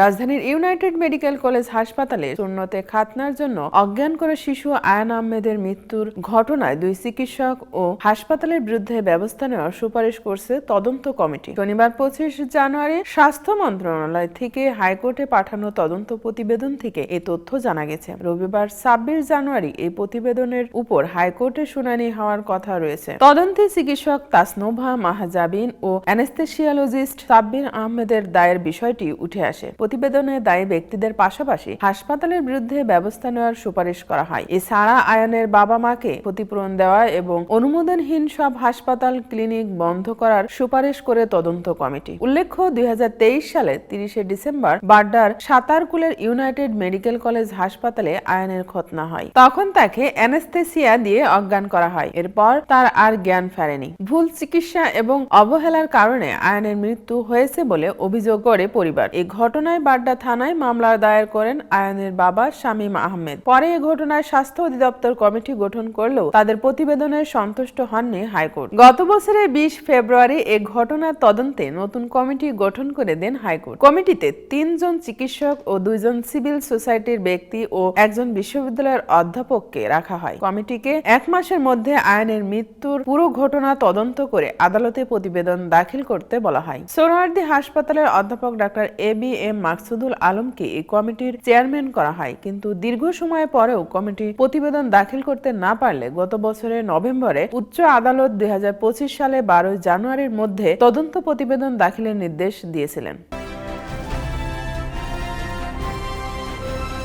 রাজধানীর United medical college হাসপাতালে শূন্যতে খাতনার জন্য অজ্ঞান করা শিশু আয়ান আহমেদের মৃত্যুর ঘটনায় 2 চিকিৎসক ও হাসপাতালের বিরুদ্ধে ব্যবস্থা নেওয়ার সুপারিশ করছে তদন্ত কমিটি। শনিবার 25 জানুয়ারি স্বাস্থ্য মন্ত্রণালয় থেকে হাইকোর্টে পাঠানো তদন্ত প্রতিবেদন থেকে এই তথ্য জানা গেছে। রবিবার 26 জানুয়ারি এই প্রতিবেদনের উপর হাইকোর্টে শুনানি হওয়ার কথা রয়েছে। তদন্তে চিকিৎসক তাসনোভা মাহজাবিন ও অ্যানেস্থেসিওলজিস্ট সাব্বির আহমেদের দায়ের বিষয়টি উঠে আসে। প্রতিবেদনে দায়ী ব্যক্তিদের পাশাপাশি হাসপাতালের বিরুদ্ধে ব্যবস্থা নেওয়ার সুপারিশ করা হয়। এছাড়া আয়ানের বাবা মাকে ক্ষতিপূরণ দেওয়া এবং অনুমোদনহীন সব হাসপাতাল ক্লিনিক বন্ধ করার সুপারিশ করে তদন্ত কমিটি। উল্লেখ্য 2023 সালে 30 ডিসেম্বর বাড্ডার সাতারকুলের ইউনাইটেড মেডিকেল কলেজ হাসপাতালে আয়ানের খতনা হয়। তখন তাকে অ্যানেস্থেসিয়া দিয়ে অজ্ঞান করা হয়। এরপর তার আর জ্ঞান ফেরেনি। ভুল চিকিৎসা এবং অবহেলার কারণে আয়ানের মৃত্যু হয়েছে বলে অভিযোগ করে পরিবার। এই ঘটনায় বাড্ডা থানায় মামলা দায়ের করেন আয়ানের বাবা শামীম আহমেদ। পরে এই ঘটনায় স্বাস্থ্য অধিদপ্তর কমিটি গঠন করলেও তাদের প্রতিবেদনে সন্তুষ্ট হননি হাইকোর্ট। গত বছরের 20 ফেব্রুয়ারি এই ঘটনার তদন্তে নতুন কমিটি গঠন করে দেন হাইকোর্ট। কমিটিতে 3 জন চিকিৎসক ও 2 জন সিভিল সোসাইটির ব্যক্তি ও 1 জন বিশ্ববিদ্যালয়ের অধ্যাপককে রাখা হয়। কমিটিকে 1 মাসের মধ্যে আয়ানের মৃত্যুর পুরো ঘটনা তদন্ত করে আদালতে প্রতিবেদন দাখিল করতে বলা হয়। সোহরাওয়ার্দী হাসপাতালের অধ্যাপক ডাক্তার ABM মাকসুদুল আলমকে এই কমিটির চেয়ারম্যান করা হয়, কিন্তু দীর্ঘ সময় পরেও কমিটি প্রতিবেদন দাখিল করতে না পারলে গত বছরের নভেম্বরে উচ্চ আদালত 2025 সালে 12 জানুয়ারির মধ্যে তদন্ত প্রতিবেদন দাখিলের নির্দেশ দিয়েছিলেন।